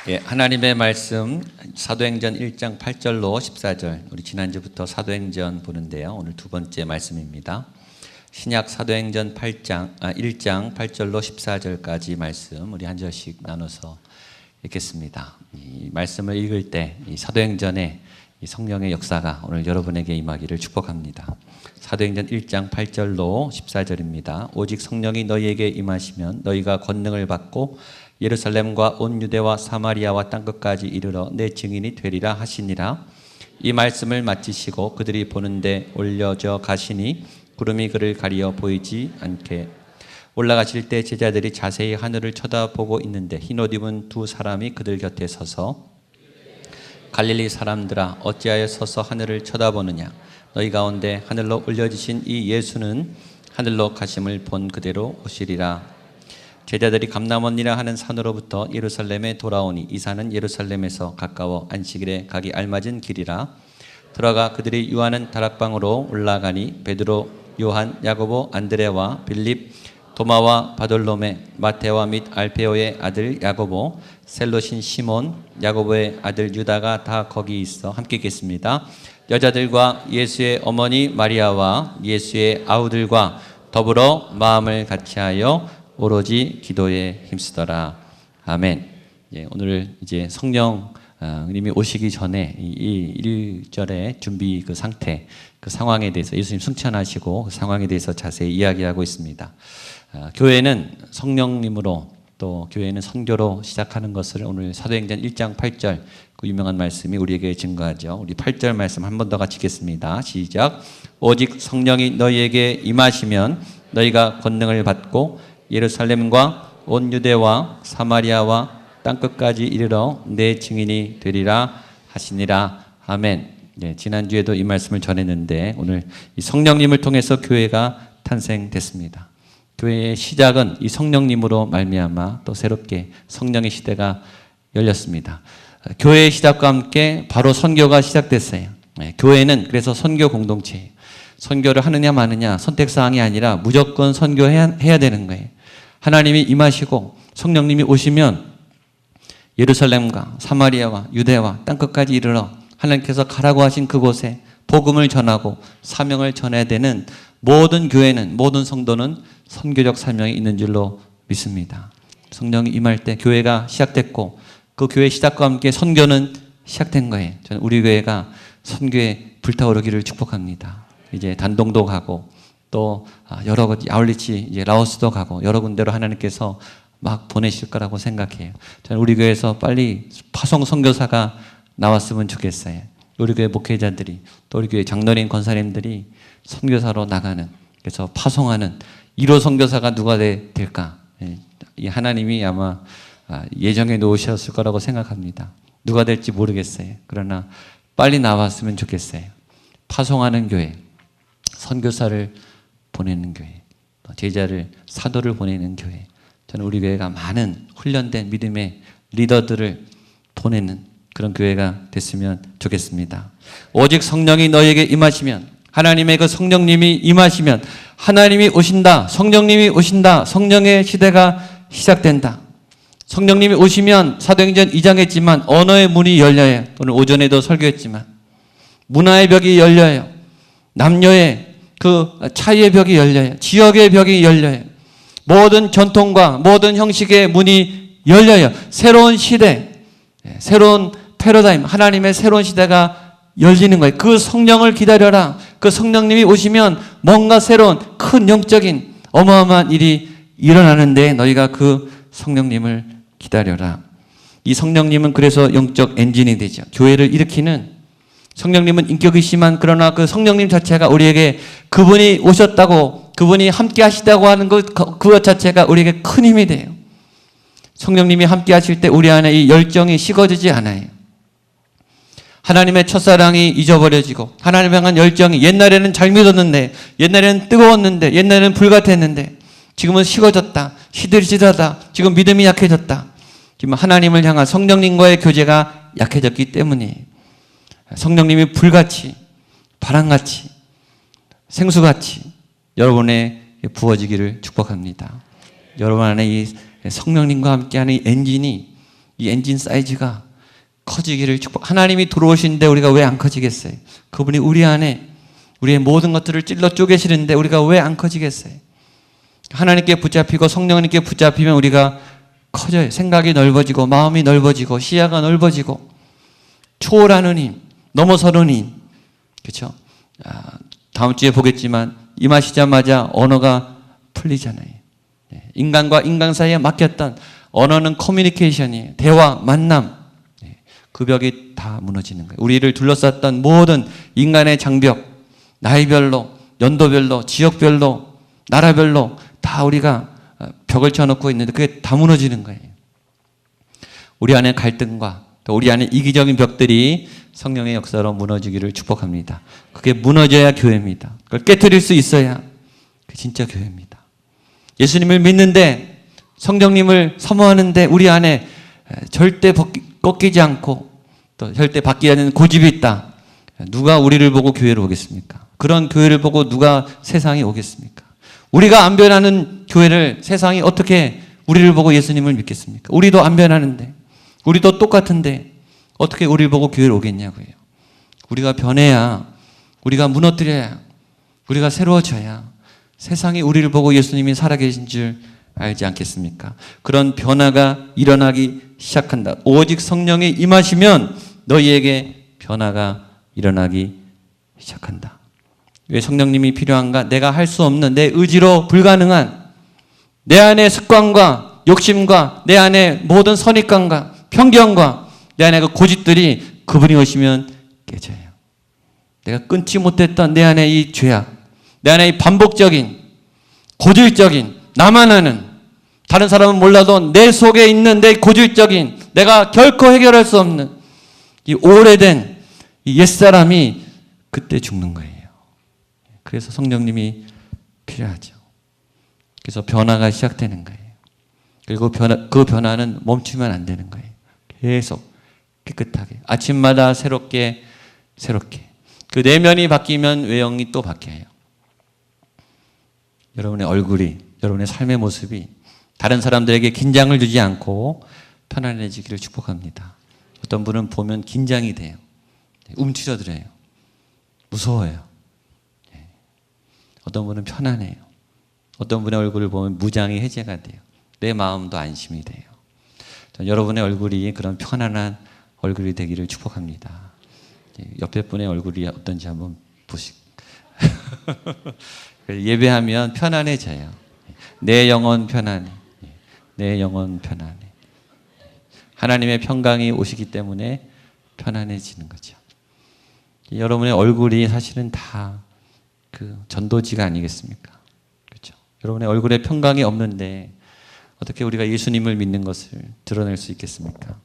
예, 하나님의 말씀 사도행전 1장 8절로 14절, 우리 지난주부터 사도행전 보는데요. 오늘 두 번째 말씀입니다. 신약 사도행전 1장 8절로 14절까지 말씀 우리 한 절씩 나눠서 읽겠습니다. 이 말씀을 읽을 때 이 사도행전의 이 성령의 역사가 오늘 여러분에게 임하기를 축복합니다. 사도행전 1장 8절로 14절입니다. 오직 성령이 너희에게 임하시면 너희가 권능을 받고 예루살렘과 온 유대와 사마리아와 땅끝까지 이르러 내 증인이 되리라 하시니라. 이 말씀을 마치시고 그들이 보는데 올려져 가시니 구름이 그를 가리어 보이지 않게 올라가실 때 제자들이 자세히 하늘을 쳐다보고 있는데 흰옷 입은 두 사람이 그들 곁에 서서 갈릴리 사람들아 어찌하여 서서 하늘을 쳐다보느냐. 너희 가운데 하늘로 올려지신 이 예수는 하늘로 가심을 본 그대로 오시리라. 제자들이 감람원이라 하는 산으로부터 예루살렘에 돌아오니 이 산은 예루살렘에서 가까워 안식일에 가기 알맞은 길이라. 들어가 그들이 유하는 다락방으로 올라가니 베드로, 요한, 야고보, 안드레와 빌립, 도마와 바돌로메, 마테와 및 알페오의 아들 야고보, 셀롯인 시몬, 야고보의 아들 유다가 다 거기 있어 함께 있겠습니다. 여자들과 예수의 어머니 마리아와 예수의 아우들과 더불어 마음을 같이하여 오로지 기도에 힘쓰더라. 아멘. 예, 오늘 이제 성령님이 오시기 전에 이 1절의 준비 그 상태, 그 상황에 대해서 예수님 승천하시고 그 상황에 대해서 자세히 이야기하고 있습니다. 교회는 성령님으로 또 교회는 선교로 시작하는 것을 오늘 사도행전 1장 8절 그 유명한 말씀이 우리에게 증거하죠. 우리 8절 말씀 한 번 더 같이 읽겠습니다. 시작. 오직 성령이 너희에게 임하시면 너희가 권능을 받고 예루살렘과 온 유대와 사마리아와 땅끝까지 이르러 내 증인이 되리라 하시니라. 아멘. 네, 지난주에도 이 말씀을 전했는데 오늘 이 성령님을 통해서 교회가 탄생됐습니다. 교회의 시작은 이 성령님으로 말미암아 또 새롭게 성령의 시대가 열렸습니다. 교회의 시작과 함께 바로 선교가 시작됐어요. 네, 교회는 그래서 선교 공동체예요. 선교를 하느냐 마느냐 선택사항이 아니라 무조건 선교해야 되는 거예요. 하나님이 임하시고 성령님이 오시면 예루살렘과 사마리아와 유대와 땅끝까지 이르러 하나님께서 가라고 하신 그곳에 복음을 전하고 사명을 전해야 되는 모든 교회는, 모든 성도는 선교적 사명이 있는 줄로 믿습니다. 성령이 임할 때 교회가 시작됐고 그 교회 시작과 함께 선교는 시작된 거예요. 저는 우리 교회가 선교에 불타오르기를 축복합니다. 이제 단동도 가고 또 여러 곳 아울리치 이제 라오스도 가고 여러 군데로 하나님께서 막 보내실 거라고 생각해요. 저는 우리 교회에서 빨리 파송 선교사가 나왔으면 좋겠어요. 우리 교회 목회자들이 또 우리 교회 장로님 권사님들이 선교사로 나가는, 그래서 파송하는 1호 선교사가 누가 될까? 이 하나님이 아마 예정해 놓으셨을 거라고 생각합니다. 누가 될지 모르겠어요. 그러나 빨리 나왔으면 좋겠어요. 파송하는 교회, 선교사를 보내는 교회, 제자를, 사도를 보내는 교회. 저는 우리 교회가 많은 훈련된 믿음의 리더들을 보내는 그런 교회가 됐으면 좋겠습니다. 오직 성령이 너희에게 임하시면, 하나님의 그 성령님이 임하시면 하나님이 오신다, 성령님이 오신다, 성령의 시대가 시작된다. 성령님이 오시면 사도행전 2장 했지만 언어의 문이 열려요. 오늘 오전에도 설교했지만 문화의 벽이 열려요. 남녀의 그 차이의 벽이 열려요. 지역의 벽이 열려요. 모든 전통과 모든 형식의 문이 열려요. 새로운 시대, 새로운 패러다임, 하나님의 새로운 시대가 열리는 거예요. 그 성령을 기다려라. 그 성령님이 오시면 뭔가 새로운 큰 영적인 어마어마한 일이 일어나는데 너희가 그 성령님을 기다려라. 이 성령님은 그래서 영적 엔진이 되죠. 교회를 일으키는 성령님은 인격이시만 그러나 그 성령님 자체가 우리에게 그분이 오셨다고, 그분이 함께 하시다고 하는 그것 자체가 우리에게 큰 힘이 돼요. 성령님이 함께 하실 때 우리 안에 이 열정이 식어지지 않아요. 하나님의 첫사랑이 잊어버려지고 하나님 향한 열정이, 옛날에는 잘 믿었는데, 옛날에는 뜨거웠는데, 옛날에는 불같았는데 지금은 식어졌다, 시들시들하다, 지금 믿음이 약해졌다. 지금 하나님을 향한 성령님과의 교제가 약해졌기 때문이에요. 성령님이 불같이, 바람같이, 생수같이 여러분에 부어지기를 축복합니다. 여러분 안에 이 성령님과 함께하는 이 엔진이 이 엔진 사이즈가 커지기를 축복. 하나님이 들어오시는데 우리가 왜 안 커지겠어요? 그분이 우리 안에 우리의 모든 것들을 찔러 쪼개시는데 우리가 왜 안 커지겠어요? 하나님께 붙잡히고 성령님께 붙잡히면 우리가 커져요. 생각이 넓어지고 마음이 넓어지고 시야가 넓어지고 초월하는 힘, 넘어서는 힘. 그렇죠? 다음 주에 보겠지만 임하시자마자 언어가 풀리잖아요. 인간과 인간 사이에 막혔던 언어는 커뮤니케이션이에요. 대화, 만남. 그 벽이 다 무너지는 거예요. 우리를 둘러쌌던 모든 인간의 장벽, 나이별로, 연도별로, 지역별로, 나라별로 다 우리가 벽을 쳐놓고 있는데 그게 다 무너지는 거예요. 우리 안에 갈등과 또 우리 안에 이기적인 벽들이 성령의 역사로 무너지기를 축복합니다. 그게 무너져야 교회입니다. 그걸 깨트릴 수 있어야 그게 진짜 교회입니다. 예수님을 믿는데 성령님을 사모하는데 우리 안에 절대 꺾이지 않고 또 절대 바뀌지 않는 고집이 있다. 누가 우리를 보고 교회로 오겠습니까? 그런 교회를 보고 누가 세상에 오겠습니까? 우리가 안 변하는 교회를 세상이 어떻게 우리를 보고 예수님을 믿겠습니까? 우리도 안 변하는데 우리도 똑같은데 어떻게 우리를 보고 교회로 오겠냐고요. 우리가 변해야, 우리가 무너뜨려야, 우리가 새로워져야 세상이 우리를 보고 예수님이 살아계신 줄 알지 않겠습니까? 그런 변화가 일어나기 시작한다. 오직 성령이 임하시면 너희에게 변화가 일어나기 시작한다. 왜 성령님이 필요한가? 내가 할 수 없는 내 의지로 불가능한 내 안의 습관과 욕심과 내 안의 모든 선입관과 편견과 내 안의 그 고집들이 그분이 오시면 깨져요. 내가 끊지 못했던 내 안의 이 죄악, 내 안의 이 반복적인 고질적인 나만 아는 다른 사람은 몰라도 내 속에 있는 내 고질적인 내가 결코 해결할 수 없는 이 오래된 이 옛사람이 그때 죽는 거예요. 그래서 성령님이 필요하죠. 그래서 변화가 시작되는 거예요. 그리고 그 변화는 멈추면 안 되는 거예요. 계속 깨끗하게 아침마다 새롭게 그 내면이 바뀌면 외형이 또 바뀌어요. 여러분의 얼굴이, 여러분의 삶의 모습이 다른 사람들에게 긴장을 주지 않고 편안해지기를 축복합니다. 어떤 분은 보면 긴장이 돼요. 움츠러들어요. 무서워요. 어떤 분은 편안해요. 어떤 분의 얼굴을 보면 무장이 해제가 돼요. 내 마음도 안심이 돼요. 여러분의 얼굴이 그런 편안한 얼굴이 되기를 축복합니다. 옆에 분의 얼굴이 어떤지 한번 보시고 예배하면 편안해져요. 내 영혼 편안해. 내 영혼 편안해. 하나님의 평강이 오시기 때문에 편안해지는 거죠. 여러분의 얼굴이 사실은 다 그 전도지가 아니겠습니까? 그렇죠? 여러분의 얼굴에 평강이 없는데 어떻게 우리가 예수님을 믿는 것을 드러낼 수 있겠습니까?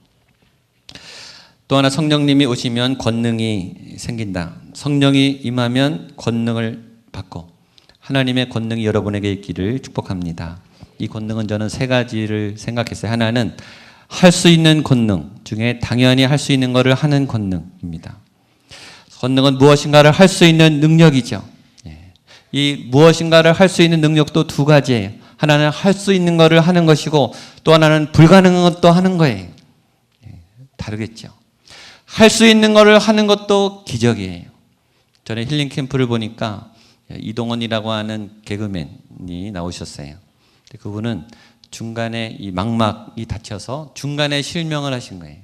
또 하나 성령님이 오시면 권능이 생긴다. 성령이 임하면 권능을 받고 하나님의 권능이 여러분에게 있기를 축복합니다. 이 권능은 저는 세 가지를 생각했어요. 하나는 할 수 있는 권능 중에 당연히 할 수 있는 것을 하는 권능입니다. 권능은 무엇인가를 할 수 있는 능력이죠. 이 무엇인가를 할 수 있는 능력도 두 가지예요. 하나는 할 수 있는 것을 하는 것이고 또 하나는 불가능한 것도 하는 거예요. 다르겠죠. 할 수 있는 것을 하는 것도 기적이에요. 전에 힐링 캠프를 보니까 이동원이라고 하는 개그맨이 나오셨어요. 그분은 중간에 이 망막이 다쳐서 중간에 실명을 하신 거예요.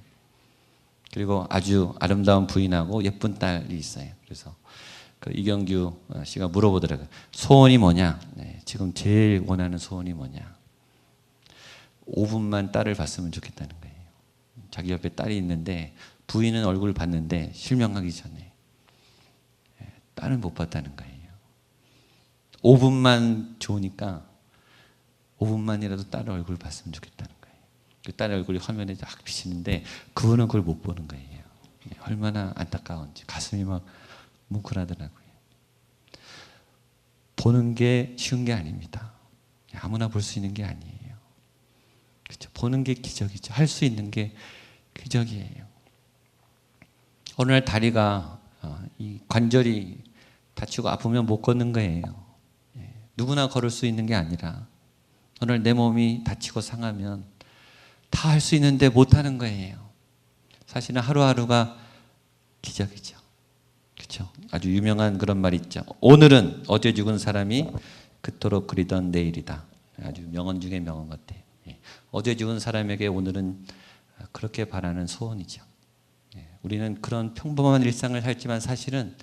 그리고 아주 아름다운 부인하고 예쁜 딸이 있어요. 그래서 그 이경규 씨가 물어보더라고요. 소원이 뭐냐? 네, 지금 제일 원하는 소원이 뭐냐? 5분만 딸을 봤으면 좋겠다는 거예요. 자기 옆에 딸이 있는데 부인은 얼굴을 봤는데 실명하기 전에 딸은 못 봤다는 거예요. 5분만 좋으니까 5분만이라도 딸의 얼굴을 봤으면 좋겠다는 거예요. 그 딸의 얼굴이 화면에 딱 비치는데 그분은 그걸 못 보는 거예요. 얼마나 안타까운지 가슴이 막 뭉클하더라고요. 보는 게 쉬운 게 아닙니다. 아무나 볼 수 있는 게 아니에요. 그렇죠? 보는 게 기적이죠. 할 수 있는 게 기적이에요. 어느 날 다리가 이 관절이 다치고 아프면 못 걷는 거예요. 누구나 걸을 수 있는 게 아니라 어느 날 내 몸이 다치고 상하면 다 할 수 있는데 못하는 거예요. 사실은 하루하루가 기적이죠. 그렇죠? 아주 유명한 그런 말이 있죠. 오늘은 어제 죽은 사람이 그토록 그리던 내일이다. 아주 명언 중에 명언 같아요. 어제 죽은 사람에게 오늘은 그렇게 바라는 소원이죠. 우리는 그런 평범한 일상을 살지만 사실은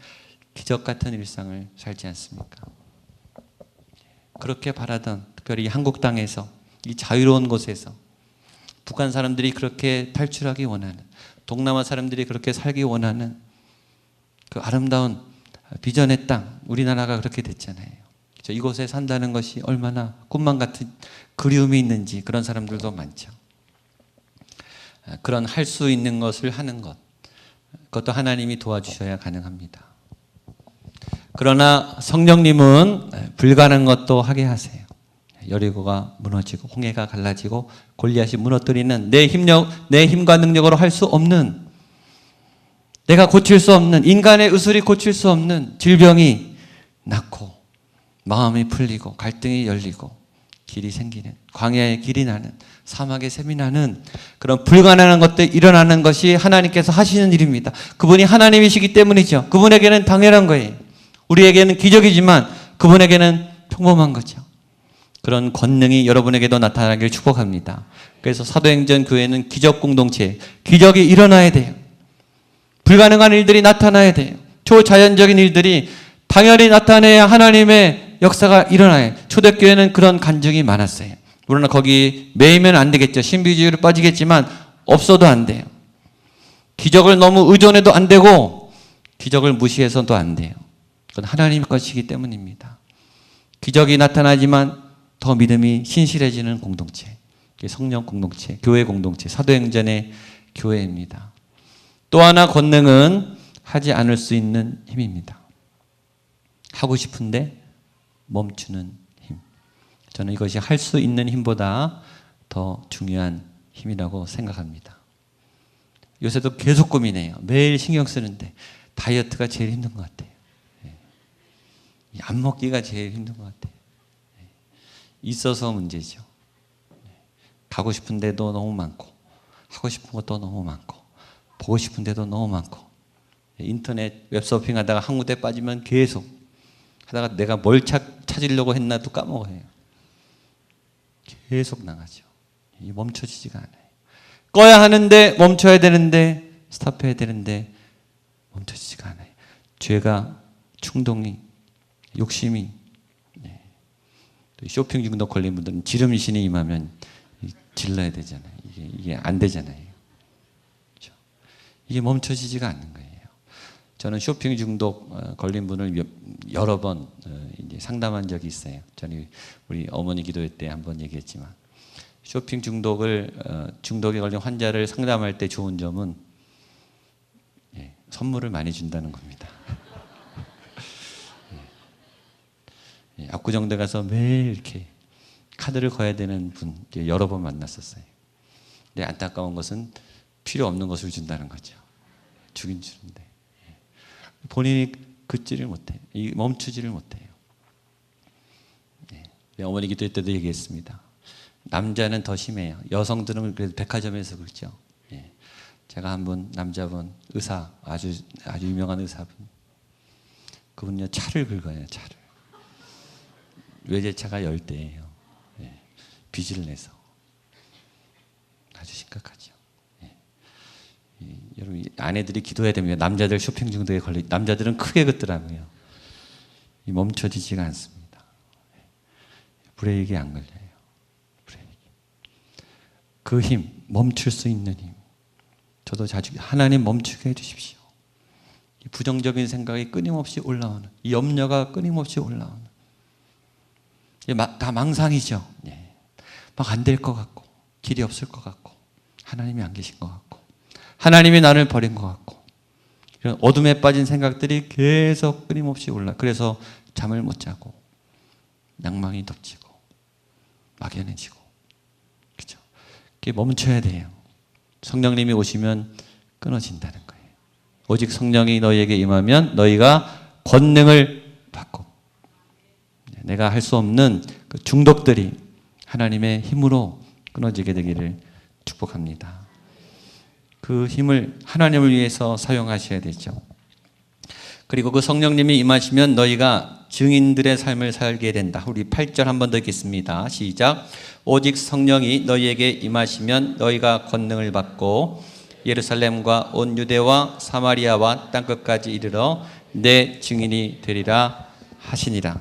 기적 같은 일상을 살지 않습니까? 그렇게 바라던, 특별히 한국 땅에서, 이 자유로운 곳에서 북한 사람들이 그렇게 탈출하기 원하는, 동남아 사람들이 그렇게 살기 원하는 그 아름다운 비전의 땅, 우리나라가 그렇게 됐잖아요. 그렇죠? 이곳에 산다는 것이 얼마나 꿈만 같은 그리움이 있는지 그런 사람들도 많죠. 그런 할 수 있는 것을 하는 것, 그것도 하나님이 도와주셔야 가능합니다. 그러나 성령님은 불가능한 것도 하게 하세요. 여리고가 무너지고 홍해가 갈라지고 골리앗이 무너뜨리는 내 힘과 능력으로 할 수 없는, 내가 고칠 수 없는, 인간의 의술이 고칠 수 없는 질병이 낫고 마음이 풀리고 갈등이 열리고 길이 생기는, 광야에 길이 나는, 사막에 샘이 나는 그런 불가능한 것들 일어나는 것이 하나님께서 하시는 일입니다. 그분이 하나님이시기 때문이죠. 그분에게는 당연한 거예요. 우리에게는 기적이지만 그분에게는 평범한 거죠. 그런 권능이 여러분에게도 나타나길 축복합니다. 그래서 사도행전 교회는 기적 공동체, 기적이 일어나야 돼요. 불가능한 일들이 나타나야 돼요. 초자연적인 일들이 당연히 나타내야 하나님의 역사가 일어나요. 초대교회는 그런 간증이 많았어요. 물론 거기 매이면 안 되겠죠. 신비주의로 빠지겠지만 없어도 안 돼요. 기적을 너무 의존해도 안 되고 기적을 무시해서도 안 돼요. 그건 하나님 것이기 때문입니다. 기적이 나타나지만 더 믿음이 신실해지는 공동체, 성령 공동체, 교회 공동체, 사도행전의 교회입니다. 또 하나 권능은 하지 않을 수 있는 힘입니다. 하고 싶은데 멈추는 힘. 저는 이것이 할 수 있는 힘보다 더 중요한 힘이라고 생각합니다. 요새도 계속 고민해요. 매일 신경 쓰는데 다이어트가 제일 힘든 것 같아요. 안 먹기가 제일 힘든 것 같아요. 있어서 문제죠. 가고 싶은 데도 너무 많고, 하고 싶은 것도 너무 많고, 보고 싶은 데도 너무 많고, 인터넷 웹서핑 하다가 한 군데 빠지면 계속 하다가 내가 뭘 찾으려고 했나도 까먹어요. 계속 나가죠. 멈춰지지가 않아요. 꺼야 하는데 멈춰야 되는데 스탑해야 되는데 멈춰지지가 않아요. 죄가, 충동이, 욕심이, 또 쇼핑 중독 걸린 분들은 지름신이 임하면 질러야 되잖아요. 이게 안 되잖아요. 그렇죠? 이게 멈춰지지가 않는 거예요. 저는 쇼핑 중독 걸린 분을 여러 번 이제 상담한 적이 있어요. 저는 우리 어머니 기도회 때 한번 얘기했지만, 쇼핑 중독에 걸린 환자를 상담할 때 좋은 점은 선물을 많이 준다는 겁니다. 압구정대 가서 매일 이렇게 카드를 거야 되는 분 여러 번 만났었어요. 근데 안타까운 것은 필요 없는 것을 준다는 거죠. 주긴 주는데 본인이 긋지를 못해요. 멈추지를 못해요. 어머니 기도회 때도 얘기했습니다. 남자는 더 심해요. 여성들은 그래도 백화점에서 그렇죠. 제가 한 분, 남자분, 의사, 아주 유명한 의사분, 그분요 차를 긁어요. 차를. 외제차가 10대예요. 빚을 내서. 아주 심각하죠. 여러분, 아내들이 기도해야 됩니다. 남자들 쇼핑 중독에 걸리, 남자들은 크게 긋더라고요. 멈춰지지가 않습니다. 브레이크에 안 걸려요. 브레이크. 그 힘, 멈출 수 있는 힘. 저도 자주 하나님 멈추게 해주십시오. 이 부정적인 생각이 끊임없이 올라오는, 이 염려가 끊임없이 올라오는, 다 망상이죠. 막 안 될 것 같고, 길이 없을 것 같고, 하나님이 안 계신 것 같고, 하나님이 나를 버린 것 같고, 이런 어둠에 빠진 생각들이 계속 끊임없이 올라. 그래서 잠을 못 자고, 낭망이 덮치고, 막연해지고, 그렇죠? 그게 멈춰야 돼요. 성령님이 오시면 끊어진다는 거예요. 오직 성령이 너희에게 임하면 너희가 권능을 받고, 내가 할 수 없는 그 중독들이 하나님의 힘으로 끊어지게 되기를 축복합니다. 그 힘을 하나님을 위해서 사용하셔야 되죠. 그리고 그 성령님이 임하시면 너희가 증인들의 삶을 살게 된다. 우리 8절 한 번 더 읽겠습니다. 시작. 오직 성령이 너희에게 임하시면 너희가 권능을 받고 예루살렘과 온 유대와 사마리아와 땅끝까지 이르러 내 증인이 되리라 하시니라.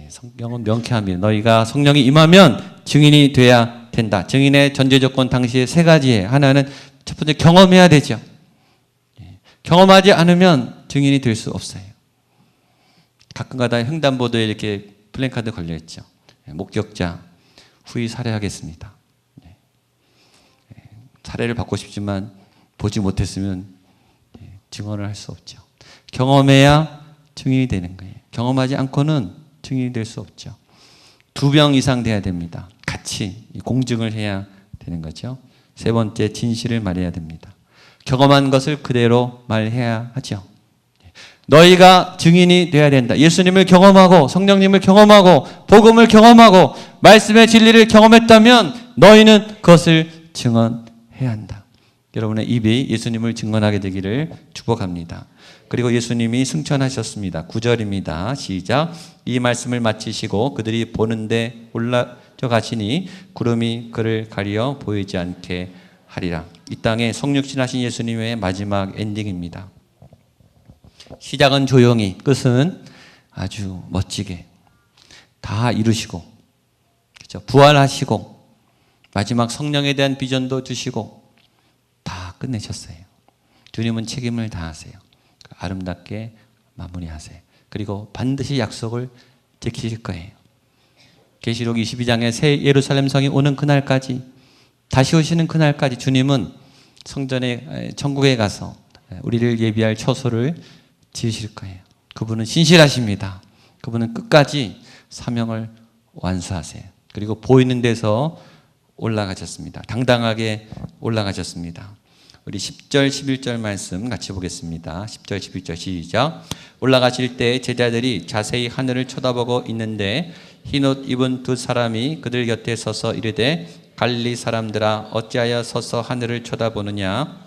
성경은 명쾌합니다. 너희가 성령이 임하면 증인이 돼야 된다. 증인의 전제 조건 당시에 세 가지예요. 하나는 첫 번째 경험해야 되죠. 경험하지 않으면 증인이 될 수 없어요. 가끔가다 횡단보도에 이렇게 플랜카드 걸려 있죠. 목격자 후히 살해하겠습니다. 살해를 받고 싶지만 보지 못했으면 증언을 할 수 없죠. 경험해야 증인이 되는 거예요. 경험하지 않고는 증인이 될 수 없죠. 2명 이상 돼야 됩니다. 같이 공증을 해야 되는 거죠. 세 번째, 진실을 말해야 됩니다. 경험한 것을 그대로 말해야 하죠. 너희가 증인이 돼야 된다. 예수님을 경험하고 성령님을 경험하고 복음을 경험하고 말씀의 진리를 경험했다면 너희는 그것을 증언해야 한다. 여러분의 입이 예수님을 증언하게 되기를 축복합니다. 그리고 예수님이 승천하셨습니다. 9절입니다. 시작. 이 말씀을 마치시고 그들이 보는데 올라져 가시니 구름이 그를 가리어 보이지 않게 하리라. 이 땅에 성육신하신 예수님의 마지막 엔딩입니다. 시작은 조용히, 끝은 아주 멋지게 다 이루시고, 그렇죠? 부활하시고 마지막 성령에 대한 비전도 주시고 다 끝내셨어요. 주님은 책임을 다하세요. 아름답게 마무리하세요. 그리고 반드시 약속을 지키실 거예요. 계시록 22장에 새 예루살렘 성이 오는 그날까지, 다시 오시는 그날까지 주님은 성전에 천국에 가서 우리를 예비할 처소를 지으실 거예요. 그분은 신실하십니다. 그분은 끝까지 사명을 완수하세요. 그리고 보이는 데서 올라가셨습니다. 당당하게 올라가셨습니다. 우리 10절 11절 말씀 같이 보겠습니다. 10절 11절 시작. 올라가실 때 제자들이 자세히 하늘을 쳐다보고 있는데 흰옷 입은 두 사람이 그들 곁에 서서 이르되 갈릴리 사람들아 어찌하여 서서 하늘을 쳐다보느냐.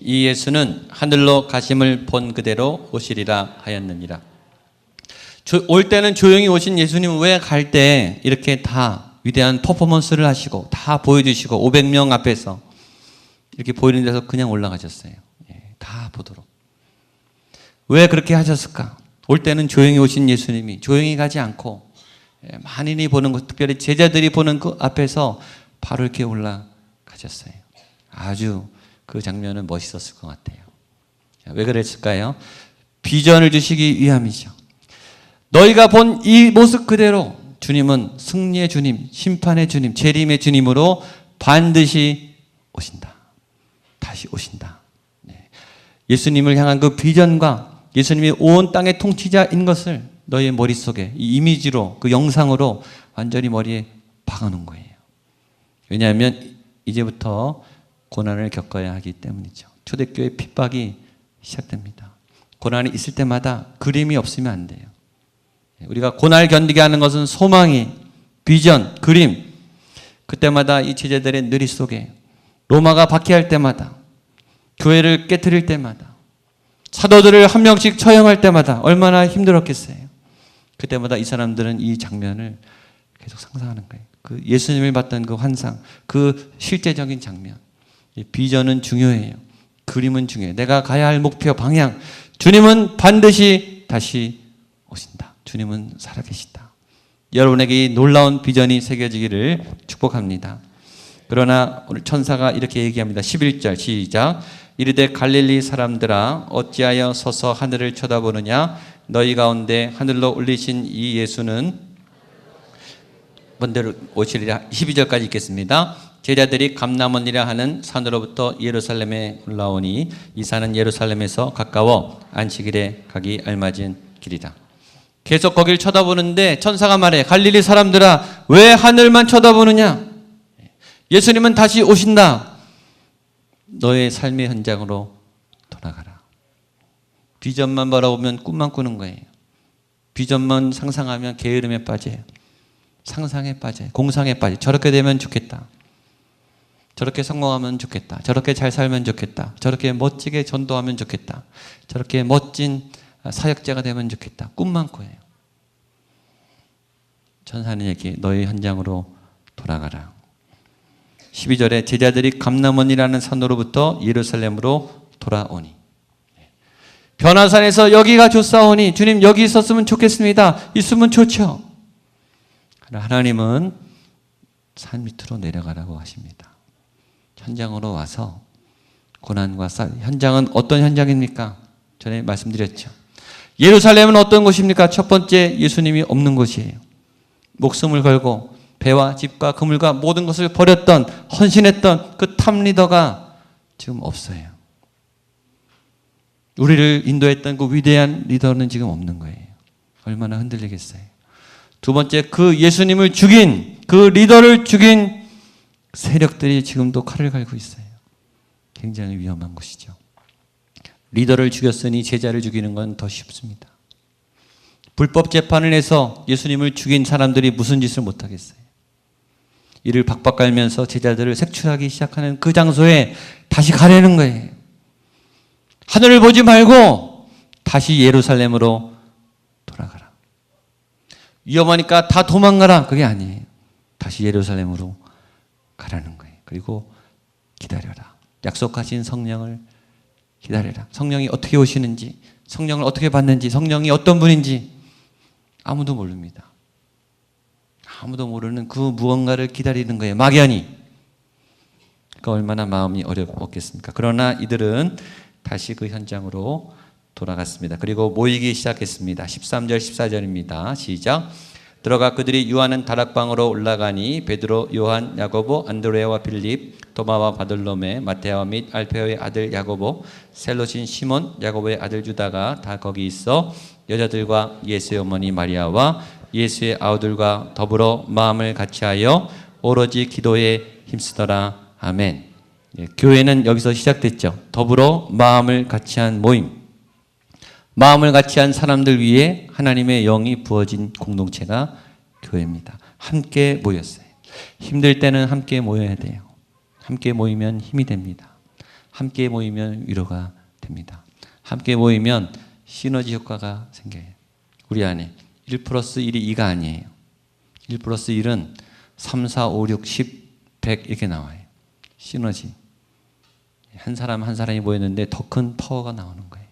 이 예수는 하늘로 가심을 본 그대로 오시리라 하였느니라. 올 때는 조용히 오신 예수님은 왜 갈 때 이렇게 다 위대한 퍼포먼스를 하시고 다 보여주시고 500명 앞에서 이렇게 보이는 데서 그냥 올라가셨어요. 다 보도록. 왜 그렇게 하셨을까? 올 때는 조용히 오신 예수님이 조용히 가지 않고 만인이 보는 것, 특별히 제자들이 보는 그 앞에서 바로 이렇게 올라가셨어요. 아주 그 장면은 멋있었을 것 같아요. 왜 그랬을까요? 비전을 주시기 위함이죠. 너희가 본 이 모습 그대로 주님은 승리의 주님, 심판의 주님, 재림의 주님으로 반드시 오신다. 다시 오신다. 예수님을 향한 그 비전과 예수님이 온 땅의 통치자인 것을 너희의 머릿속에 이 이미지로, 그 영상으로 완전히 머리에 박아놓은 거예요. 왜냐하면 이제부터 고난을 겪어야 하기 때문이죠. 초대교회 핍박이 시작됩니다. 고난이 있을 때마다 그림이 없으면 안 돼요. 우리가 고난을 견디게 하는 것은 소망이, 비전, 그림. 그때마다 이 제자들의 느리 속에 로마가 박해할 때마다, 교회를 깨트릴 때마다, 사도들을 한 명씩 처형할 때마다 얼마나 힘들었겠어요. 그때마다 이 사람들은 이 장면을 계속 상상하는 거예요. 그 예수님을 봤던 그 환상, 그 실제적인 장면. 비전은 중요해요. 그림은 중요해요. 내가 가야 할 목표, 방향. 주님은 반드시 다시 오신다. 주님은 살아계시다. 여러분에게 이 놀라운 비전이 새겨지기를 축복합니다. 그러나 오늘 천사가 이렇게 얘기합니다. 11절 시작. 이르되 갈릴리 사람들아 어찌하여 서서 하늘을 쳐다보느냐. 너희 가운데 하늘로 올리신 이 예수는 번대로 오시리라. 12절까지 읽겠습니다. 제자들이 감람원이라 하는 산으로부터 예루살렘에 올라오니 이 산은 예루살렘에서 가까워 안식일에 가기 알맞은 길이다. 계속 거길 쳐다보는데 천사가 말해, 갈릴리 사람들아 왜 하늘만 쳐다보느냐. 예수님은 다시 오신다. 너의 삶의 현장으로 돌아가라. 비전만 바라보면 꿈만 꾸는 거예요. 비전만 상상하면 게으름에 빠져요. 상상에 빠져요. 공상에 빠져요. 저렇게 되면 좋겠다. 저렇게 성공하면 좋겠다. 저렇게 잘 살면 좋겠다. 저렇게 멋지게 전도하면 좋겠다. 저렇게 멋진 사역자가 되면 좋겠다. 꿈 많고 해요. 전사는 얘기, 너희 현장으로 돌아가라. 12절에 제자들이 감람원이라는 산으로부터 예루살렘으로 돌아오니, 변화산에서 여기가 좋사오니 주님 여기 있었으면 좋겠습니다. 있으면 좋죠. 하나님은 산 밑으로 내려가라고 하십니다. 현장으로 와서 고난과 현장은 어떤 현장입니까? 전에 말씀드렸죠. 예루살렘은 어떤 곳입니까? 첫 번째, 예수님이 없는 곳이에요. 목숨을 걸고 배와 집과 그물과 모든 것을 버렸던, 헌신했던 그 탑 리더가 지금 없어요. 우리를 인도했던 그 위대한 리더는 지금 없는 거예요. 얼마나 흔들리겠어요. 두 번째, 그 예수님을 죽인, 그 리더를 죽인 세력들이 지금도 칼을 갈고 있어요. 굉장히 위험한 곳이죠. 리더를 죽였으니 제자를 죽이는 건 더 쉽습니다. 불법 재판을 해서 예수님을 죽인 사람들이 무슨 짓을 못하겠어요. 이를 박박 깔면서 제자들을 색출하기 시작하는 그 장소에 다시 가려는 거예요. 하늘을 보지 말고 다시 예루살렘으로 돌아가라. 위험하니까 다 도망가라. 그게 아니에요. 다시 예루살렘으로 가라는 거예요. 그리고 기다려라. 약속하신 성령을 기다려라. 성령이 어떻게 오시는지, 성령을 어떻게 받는지, 성령이 어떤 분인지 아무도 모릅니다. 아무도 모르는 그 무언가를 기다리는 거예요. 막연히. 그러니까 얼마나 마음이 어렵겠습니까? 그러나 이들은 다시 그 현장으로 돌아갔습니다. 그리고 모이기 시작했습니다. 13절 14절입니다. 시작. 들어가 그들이 유하는 다락방으로 올라가니 베드로, 요한, 야고보, 안드레아와 빌립, 도마와 바돌로메, 마테아와 및 알페오의 아들 야고보, 셀롯인 시몬, 야고보의 아들 유다가 다 거기 있어 여자들과 예수의 어머니 마리아와 예수의 아우들과 더불어 마음을 같이하여 오로지 기도에 힘쓰더라. 아멘. 교회는 여기서 시작됐죠. 더불어 마음을 같이한 모임. 마음을 같이한 사람들 위에 하나님의 영이 부어진 공동체가 교회입니다. 함께 모였어요. 힘들 때는 함께 모여야 돼요. 함께 모이면 힘이 됩니다. 함께 모이면 위로가 됩니다. 함께 모이면 시너지 효과가 생겨요. 우리 안에 1 플러스 1이 2가 아니에요. 1 플러스 1은 3, 4, 5, 6, 10, 100 이렇게 나와요. 시너지. 한 사람 한 사람이 모였는데 더 큰 파워가 나오는 거예요.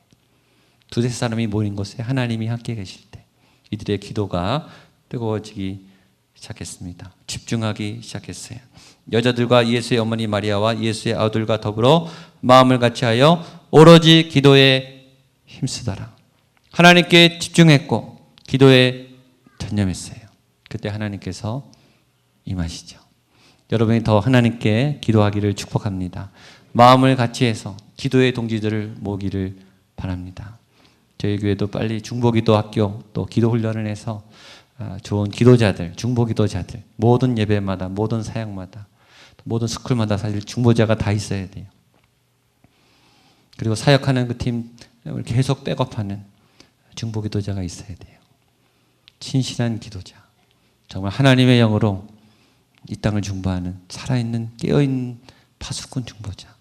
두세 사람이 모인 곳에 하나님이 함께 계실 때 이들의 기도가 뜨거워지기 시작했습니다. 집중하기 시작했어요. 여자들과 예수의 어머니 마리아와 예수의 아들과 더불어 마음을 같이하여 오로지 기도에 힘쓰더라. 하나님께 집중했고 기도에 전념했어요. 그때 하나님께서 임하시죠. 여러분이 더 하나님께 기도하기를 축복합니다. 마음을 같이 해서 기도의 동지들을 모으기를 바랍니다. 저희 교회도 빨리 중보기도 학교 또 기도 훈련을 해서 좋은 기도자들, 중보기도자들 모든 예배마다 모든 사역마다 모든 스쿨마다 사실 중보자가 다 있어야 돼요. 그리고 사역하는 그 팀 계속 백업하는 중보기도자가 있어야 돼요. 신실한 기도자, 정말 하나님의 영으로 이 땅을 중보하는 살아있는 깨어있는 파수꾼 중보자.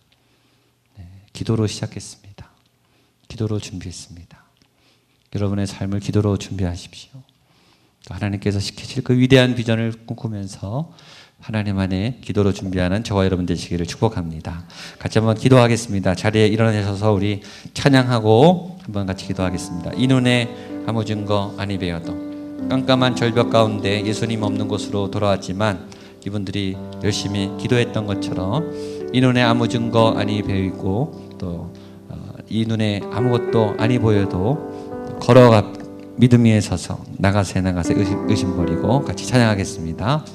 기도로 시작했습니다. 기도로 준비했습니다. 여러분의 삶을 기도로 준비하십시오. 또 하나님께서 시키실 그 위대한 비전을 꿈꾸면서 하나님 안에 기도로 준비하는 저와 여러분 되시기를 축복합니다. 같이 한번 기도하겠습니다. 자리에 일어나셔서 우리 찬양하고 한번 같이 기도하겠습니다. 이 눈에 아무 증거 아니 배어도 깜깜한 절벽 가운데 예수님 없는 곳으로 돌아왔지만 이분들이 열심히 기도했던 것처럼 이 눈에 아무 증거 아니 배이고 또 이 눈에 아무것도 아니 보여도 걸어가 믿음 위에 서서 나가세 의심 버리고 같이 찬양하겠습니다.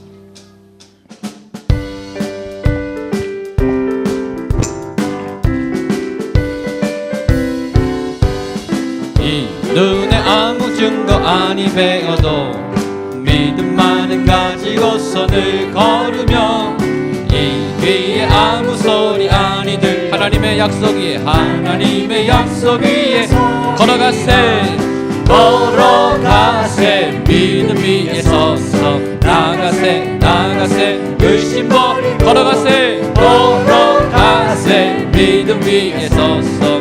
이 눈에 아무 증거 아니 배어도 믿음만은 가지고서 늘 걸으며 이 귀에 아무 소리 아니들 하나님의 약속 위에 걸어가세 믿음 위에 서서 나가세 의심 버리고 걸어가세 위에 섰어.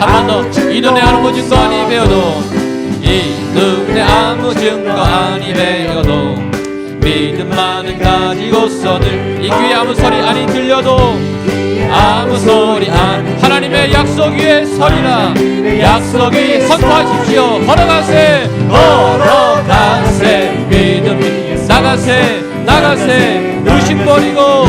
한 번 더. 이 눈에 아무 증거 아니 배워도, 이 눈에 아무 증거 아니 배워도 믿음만은 가지고서 늘 이 귀에 아무 소리 아니 들려도 아무 소리 안 하나님의 약속 위에 서리라. 약속 위에 선포하십시오. 걸어가세 걸어가세 믿음 위에 나가세 나가세 의심 버리고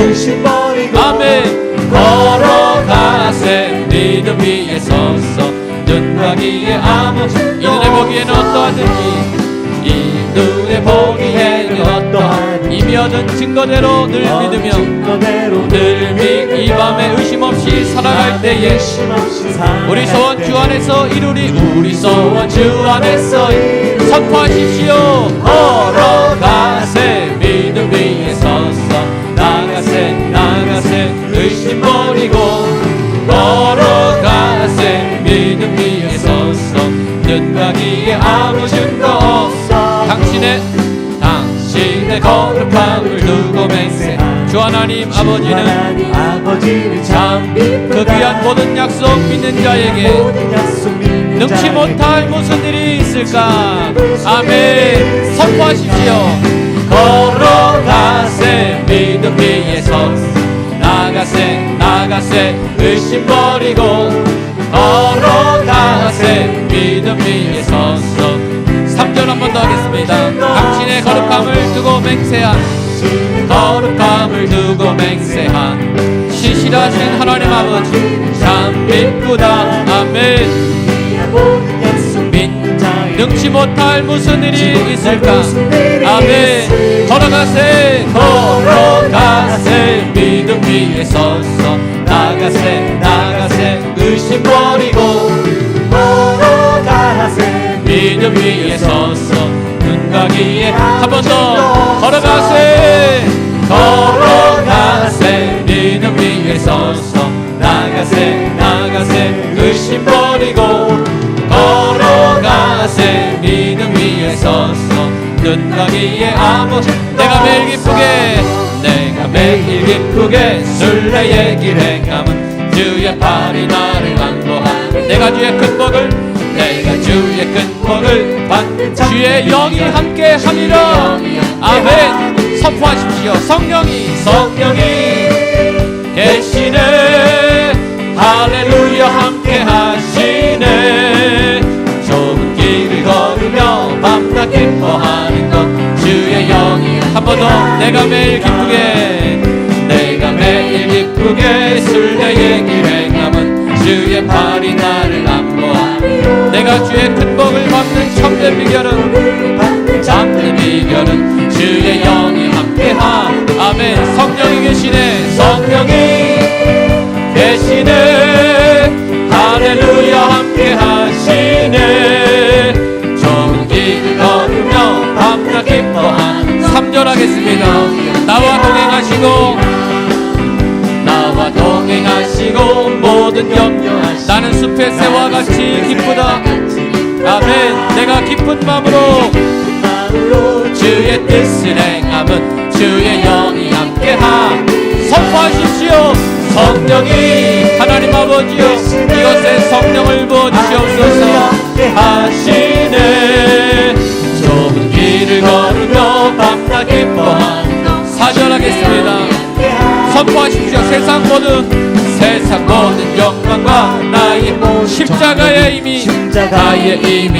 아멘 걸어가세 믿음 위에 섰어. 눈과 귀에 아무 이 눈에 보기에는 어떠하든지 이 눈에 보기에는 어떠한 이미 얻은 증거대로 늘 믿으며 늘 이 밤에 의심 없이 살아갈 때에 우리 소원 주 안에서 이루리. 우리 소원 주 안에서 선포하십시오. 걸어가세 믿음 위에 섰어. 나가세 나가세 의심 버리고 걸어가세 믿음 위에 섰어. 눈과 귀에 아무 증거 없어. 당신의 거룩함을 두고 맹세. 주 하나님 아버지는 참 그 귀한 모든 약속 믿는 자에게 능치 못할 무슨 일이 있을까. 아멘. 선포하십시오. 걸어가세 믿음 위에 섰어. 나가세 나가세 의심 버리고 걸어가세 믿음 위에 섰어. 3절 한 번 더 하겠습니다. 당신의 거룩함을 두고 맹세한 거룩함을 두고 맹세한 신실하신 하나님 아버지 참 기쁘다. 아멘. 능치 못할 무슨 일이 있을까. 아멘. 걸어가세 걸어가세 믿음 위에 섰어. 나가세 나가세 의심 버리고 걸어가세 믿음 위에 섰어. 눈과 귀에 한 번 더 걸어가세 걸어가세 믿음 위에 섰어. 나가세 나가세 의심 버리고 걸어가세 믿음 위에 섰어. 눈과 귀에 아무 내가 매일 기쁘게 순례의 길 행함은 주의 팔이 나를 안보하네. 내가 주의 큰 복을 받는 주의 영이 함께 함이라. 아멘. 선포하십시오. 성령이 계시네. 할렐루야 함께 하시네. 좁은 길을 걸으며 밤낮 기뻐하는 것 주의 영이 한 번 더. 내가 매일 기쁘게 순례의 길 행함은 주의 팔이 나를 안보하며. 내가 주의 큰 복을 받는 참된 비결은 주의 영이 함께하. 아멘. 성령이 계시네. 할렐루야 함께 하시네. 좁은 길을 걸으며 밤낮 기뻐하는 3절 하겠습니다. 나와 동행하시고 모든 염려하시고 나는 숲의 새와 같이 기쁘다. 아멘. 내가 기쁜 마음으로 주의 뜻을 행함은 주의 영이 함께하. 선포하십시오. 성령이 하나님 아버지여 이곳에 성령을 부어주시옵소서 하시네. 좁은 길을 걸으며 밤낮 기뻐하는 4절 하겠습니다. 선포하십시오. 세상 모든 영광과 나의 십자가의 이미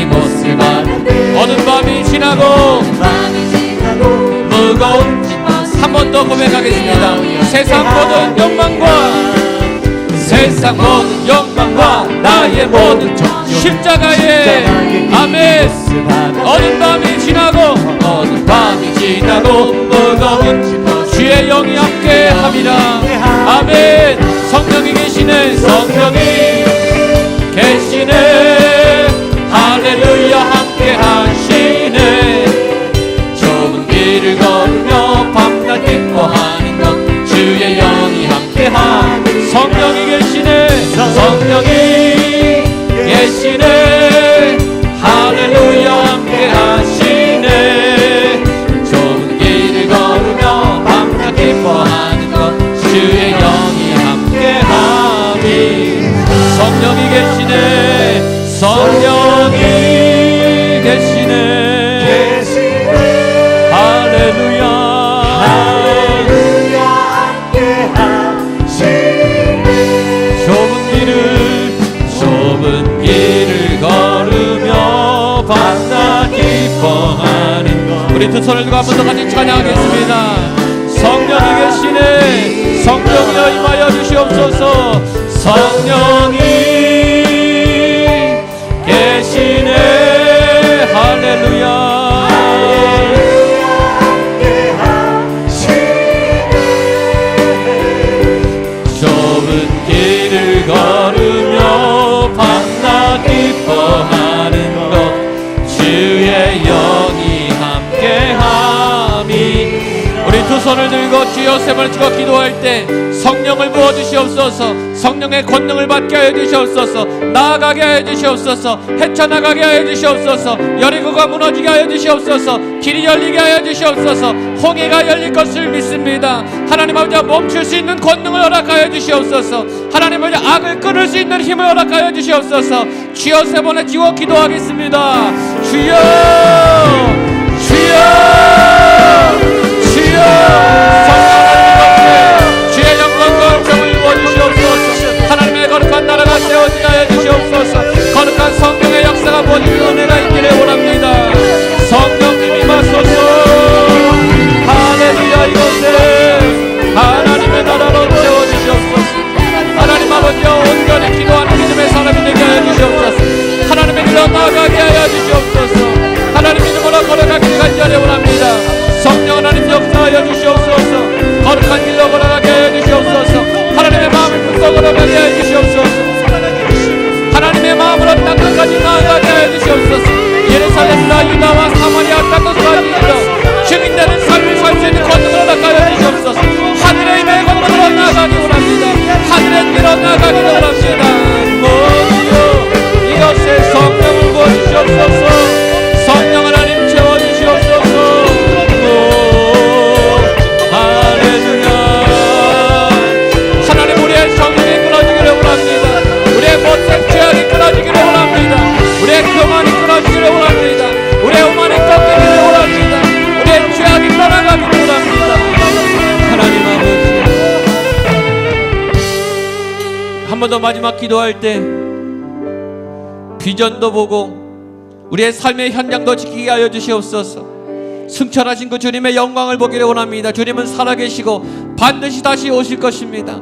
못을 받는데 어두운 밤이 지나고 무거운 한 번 더 고백하겠습니다. 세상 모든 영광과 나의 모든 십자가의 아멘. 어두운 밤이 지나고 무거운 주의 영이 함께 합니다. 아멘. 성령이 계시네. 할렐루야 함께 하시네. 좁은 길을 걸으며 밤낮 기뻐하는 것 주의 영이 함께하. 성령이 계시네. 할렐루야 함께 하시네. 좁은 길을 걸으며 밤낮 기뻐하는 것 주의 영이 함께함이라. 우리 두 손을 들고 한 번 더 같이 찬양하겠습니다. 성령이 계시네. 성령이여 임하여 주시옵소서. 성령이 계시네. 할렐루야. 좁은 길을 걸으며 밤낮 기뻐하는 것 주의 영이 함께함이. 우리 두 손을 들고 주여 세 번을 찍어 기도할 때 성령을 부어주시옵소서. 성령의 권능을 받게 하여 주시옵소서. 나아가게 하여 주시옵소서. 헤쳐나가게 하여 주시옵소서. 여리고가 무너지게 하여 주시옵소서. 길이 열리게 하여 주시옵소서. 홍해가 열릴 것을 믿습니다. 하나님 아버지 멈출 수 있는 권능을 허락하여 주시옵소서. 하나님 아버지 악을 끊을 수 있는 힘을 허락하여 주시옵소서. 주여 세 번에 지워 기도하겠습니다. 주여 주여 주여. 성령하나님 주의 영광과 은총을 부어주시옵소서. 하나님의 거룩한 나라가 세워지게 하여 주시옵소서. 거룩한 성령의 역사가 부어지는 은혜가 있기를 원합니다. 성령님 임하소서. 할렐루야. 이곳에 하나님의 나라로 세워주시옵소서. 하나님 아버지여 온전히 기도하는 믿음의 사람이 되게 하여 주시옵소서. 하나님의 길로 나아가게 하여 주시옵소서. 하나님 믿음으로 걸어가기를 간절히 원합니다. 성령 하나님 역사하여 주시옵소서. 거룩한 길로 걸어가게 하여 주시옵소서. 하나님의 마음을 품속으로 가게 하여 주시옵소서. 하나님의 마음으로 땅끝까지 나아가게 하여 주시옵소서. 예루살렘과 유다와 사마리아 땅끝까지 이르러 증인되는 삶을 살 수 있는 권능을 허락하여 주시옵소서. 하늘의 힘의 권능으로 나아가기 원합니다. 하늘의 길로 나아가기 원합니다. 모두 이것에 성령을 부어주시옵소서. 성령 하나님 채워주시옵소서. 할렐루야. 하나님 우리의 정욕이 끊어지기를 원합니다. 우리의 못된 죄악이 끊어지기를 원합니다. 우리의 교만이 끊어지기를 원합니다. 우리의 오만이 꺾이기를 원합니다. 우리의 죄악이 떠나가기를 원합니다. 하나님 아버지 한 번 더 마지막 기도할 때 비전도 보고 우리의 삶의 현장도 지키게 하여 주시옵소서. 승천하신 그 주님의 영광을 보기를 원합니다. 주님은 살아계시고 반드시 다시 오실 것입니다.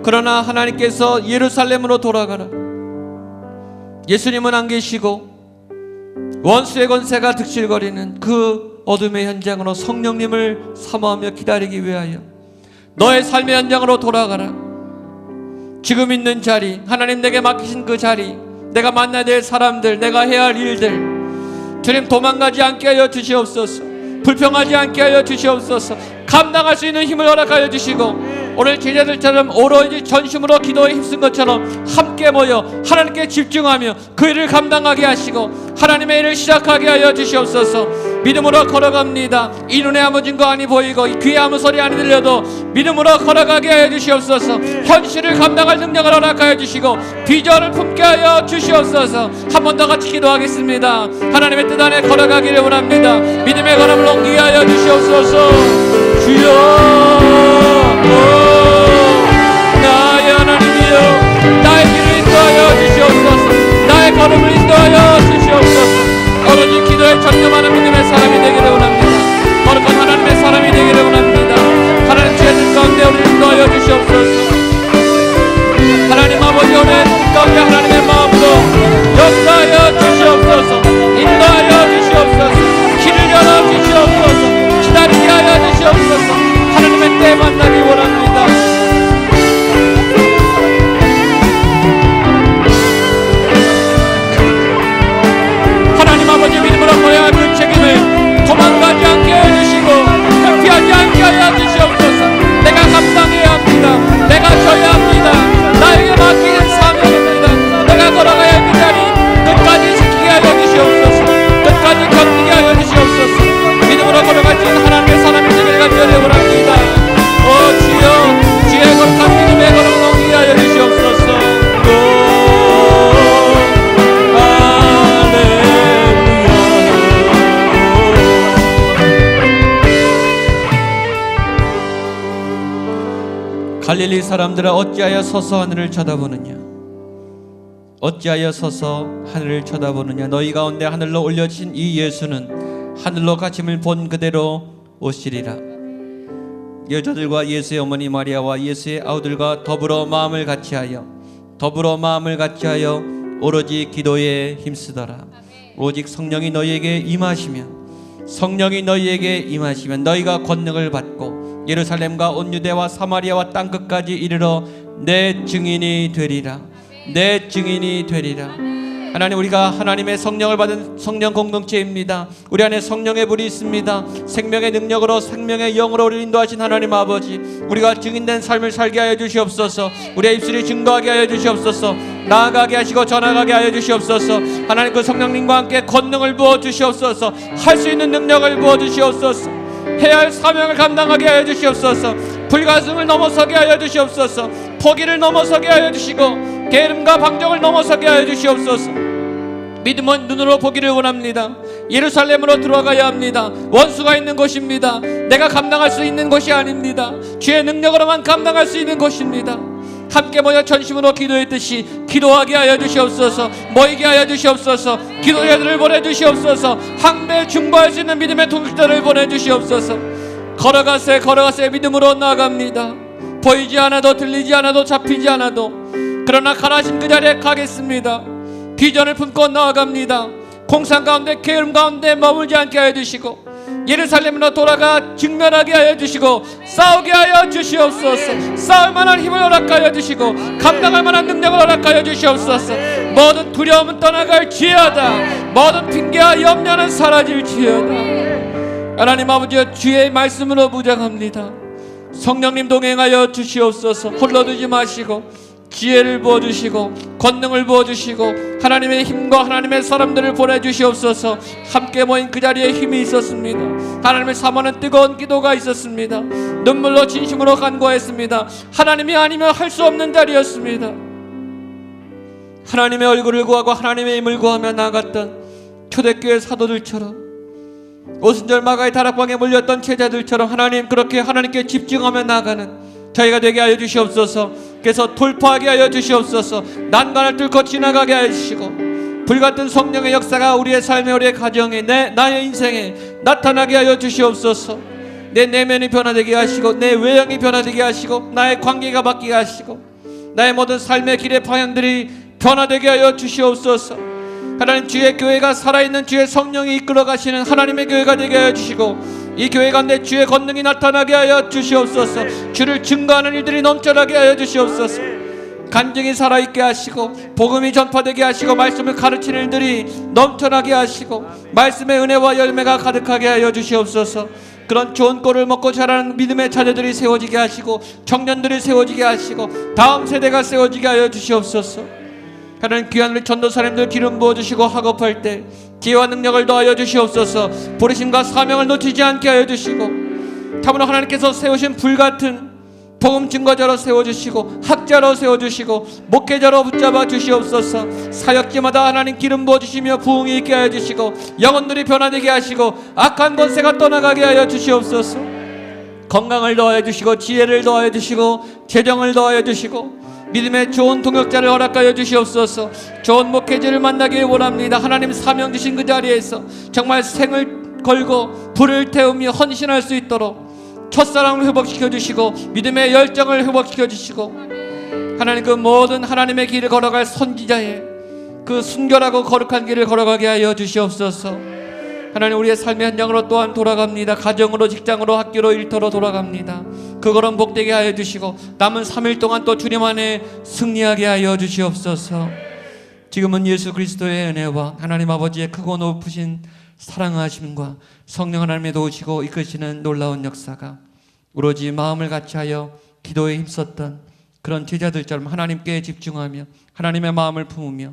그러나 하나님께서 예루살렘으로 돌아가라. 예수님은 안 계시고 원수의 권세가 득실거리는 그 어둠의 현장으로 성령님을 사모하며 기다리기 위하여 너의 삶의 현장으로 돌아가라. 지금 있는 자리, 하나님 내게 맡기신 그 자리, 내가 만나야 될 사람들, 내가 해야 할 일들, 주님 도망가지 않게 하여 주시옵소서. 불평하지 않게 하여 주시옵소서. 감당할 수 있는 힘을 허락하여 주시고 오늘 제자들처럼 오로지 전심으로 기도에 힘쓴 것처럼 함께 모여 하나님께 집중하며 그 일을 감당하게 하시고 하나님의 일을 시작하게 하여 주시옵소서. 믿음으로 걸어갑니다. 이 눈에 아무 증거 아니 보이고 이 귀에 아무 소리 아니 들려도 믿음으로 걸어가게 하여 주시옵소서. 현실을 감당할 능력을 허락하여 주시고 비전을 품게 하여 주시옵소서. 한 번 더 같이 기도하겠습니다. 하나님의 뜻 안에 걸어가기를 원합니다. 믿음의 걸음을 옮기게 하여 주시옵소서. 주여 나의 하나님이여 나의 길을 인도하여 주시옵소서. 나의 걸음을 인도하여 주시옵소서. 오로지 기도에 전념하는 믿음의 사람이 되기를 원합니다. 거룩한 하나님의 사람이 되기를 원합니다. 하나님 주의 뜻 가운데 우리를 인도하여 주시옵소서. 하나님 아버지 오늘 뜻 가운데 하나님의 마음으로 역사하여 주시옵소서. 인도하여 주시옵소서. 길을 열어 주시옵소서. 기다리게 하여 주시옵소서. 하나님의 때에 만나기 원합니다. 하나님 아버지 믿음으로 거야 할 그 책임을 도망가지 않게 해주시고 회피하지 않게 하여 주시옵소서. 내가 감당해야 합니다. 내가 져야 합니다. 나에게 맡기는 사명입니다. 내가 걸어가야 할 그 자리 끝까지 지키게 하여 주시옵소서. 끝까지 견디게 하여 주시옵소서. 믿음으로 걸어갈 수 있는 하나님의 사람이 되기를 간절히 원합니다. 오 주여 주의 거룩한 믿음의 걸음을 옮기게 하여 주시옵소서. 갈릴리 사람들아 어찌하여 서서 하늘을 쳐다보느냐. 어찌하여 서서 하늘을 쳐다보느냐. 너희 가운데 하늘로 올려진 이 예수는 하늘로 가심을 본 그대로 오시리라. 여자들과 예수의 어머니 마리아와 예수의 아우들과 더불어 마음을 같이하여 오로지 기도에 힘쓰더라. 오직 성령이 너희에게 임하시면 너희가 권능을 받고 예루살렘과 온 유대와 사마리아와 땅끝까지 이르러 내 증인이 되리라. 하나님, 우리가 하나님의 성령을 받은 성령 공동체입니다. 우리 안에 성령의 불이 있습니다. 생명의 능력으로, 생명의 영으로 우리를 인도하신 하나님 아버지, 우리가 증인된 삶을 살게 하여 주시옵소서. 우리의 입술이 증거하게 하여 주시옵소서. 나아가게 하시고 전하가게 하여 주시옵소서. 하나님, 그 성령님과 함께 권능을 부어 주시옵소서. 할 수 있는 능력을 부어 주시옵소서. 해야 할 사명을 감당하게 하여 주시옵소서. 불가능을 넘어서게 하여 주시옵소서. 포기를 넘어서게 하여 주시고 게으름과 방종을 넘어서게 하여 주시옵소서. 믿음의 눈으로 보기를 원합니다. 예루살렘으로 들어가야 합니다. 원수가 있는 곳입니다. 내가 감당할 수 있는 곳이 아닙니다. 주의 능력으로만 감당할 수 있는 곳입니다. 함께 모여 전심으로 기도했듯이 기도하게 하여 주시옵소서. 모이게 하여 주시옵소서. 기도자들을 보내주시옵소서. 항매 중보할 수 있는 믿음의 통역자들을 보내주시옵소서. 걸어가세 믿음으로 나아갑니다. 보이지 않아도 들리지 않아도 잡히지 않아도, 그러나 가라신 그 자리에 가겠습니다. 비전을 품고 나아갑니다. 공상 가운데 게으름 가운데 머물지 않게 하여 주시고 예루살렘으로 돌아가 직면하게 하여 주시고 싸우게 하여 주시옵소서. 싸울 만한 힘을 허락하여 주시고 감당할 만한 능력을 허락하여 주시옵소서. 모든 두려움은 떠나갈지어다. 모든 핑계와 염려는 사라질지어다. 하나님 아버지, 주의 말씀으로 무장합니다. 성령님 동행하여 주시옵소서. 홀로 두지 마시고 지혜를 부어주시고 권능을 부어주시고 하나님의 힘과 하나님의 사람들을 보내주시옵소서. 함께 모인 그 자리에 힘이 있었습니다. 하나님을 사모하는 뜨거운 기도가 있었습니다. 눈물로 진심으로 간구했습니다. 하나님이 아니면 할 수 없는 자리였습니다. 하나님의 얼굴을 구하고 하나님의 힘을 구하며 나아갔던 초대교회 사도들처럼, 오순절 마가의 다락방에 몰렸던 제자들처럼 하나님, 그렇게 하나님께 집중하며 나아가는 저희가 되게 하여 주시옵소서. 그래서 돌파하게 하여 주시옵소서. 난관을 뚫고 지나가게 하여 주시고 불같은 성령의 역사가 우리의 삶에, 우리의 가정에, 나의 인생에 나타나게 하여 주시옵소서. 내 내면이 변화되게 하시고 내 외형이 변화되게 하시고 나의 관계가 바뀌게 하시고 나의 모든 삶의 길의 방향들이 변화되게 하여 주시옵소서. 하나님, 주의 교회가 살아있는 주의 성령이 이끌어 가시는 하나님의 교회가 되게 하여 주시고 이 교회 가운데 주의 권능이 나타나게 하여 주시옵소서. 주를 증거하는 일들이 넘쳐나게 하여 주시옵소서. 간증이 살아있게 하시고 복음이 전파되게 하시고 말씀을 가르치는 일들이 넘쳐나게 하시고 말씀의 은혜와 열매가 가득하게 하여 주시옵소서. 그런 좋은 꼴을 먹고 자라는 믿음의 자녀들이 세워지게 하시고 청년들이 세워지게 하시고 다음 세대가 세워지게 하여 주시옵소서. 하나님, 귀한 우리 전도사님들 기름 부어주시고 학업할 때 지혜와 능력을 더하여 주시옵소서. 부르심과 사명을 놓치지 않게 하여 주시고 참으로 하나님께서 세우신 불같은 복음 증거자로 세워주시고 학자로 세워주시고 목회자로 붙잡아 주시옵소서. 사역지마다 하나님 기름 부어주시며 부흥이 있게 하여 주시고 영혼들이 변화되게 하시고 악한 권세가 떠나가게 하여 주시옵소서. 건강을 더하여 주시고 지혜를 더하여 주시고 재정을 더하여 주시고 믿음의 좋은 동역자를 허락하여 주시옵소서. 좋은 목회자를 만나길 원합니다. 하나님 사명 주신 그 자리에서 정말 생을 걸고 불을 태우며 헌신할 수 있도록 첫사랑을 회복시켜 주시고 믿음의 열정을 회복시켜 주시고 하나님, 그 모든 하나님의 길을 걸어갈 선지자의 그 순결하고 거룩한 길을 걸어가게 하여 주시옵소서. 하나님, 우리의 삶의 현장으로 또한 돌아갑니다. 가정으로, 직장으로, 학교로, 일터로 돌아갑니다. 그 걸음 복되게 하여 주시고 남은 3일 동안 또 주님 안에 승리하게 하여 주시옵소서. 지금은 예수 그리스도의 은혜와 하나님 아버지의 크고 높으신 사랑하심과 성령 하나님의 도우시고 이끄시는 놀라운 역사가 오로지 마음을 같이하여 기도에 힘썼던 그런 제자들처럼 하나님께 집중하며 하나님의 마음을 품으며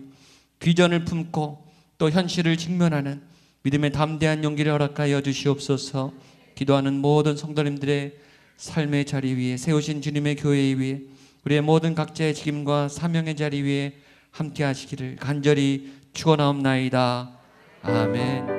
비전을 품고 또 현실을 직면하는 믿음의 담대한 용기를 허락하여 주시옵소서. 기도하는 모든 성도님들의 삶의 자리 위에 세우신 주님의 교회 위에 우리의 모든 각자의 책임과 사명의 자리 위에 함께 하시기를 간절히 축원하옵나이다. 아멘.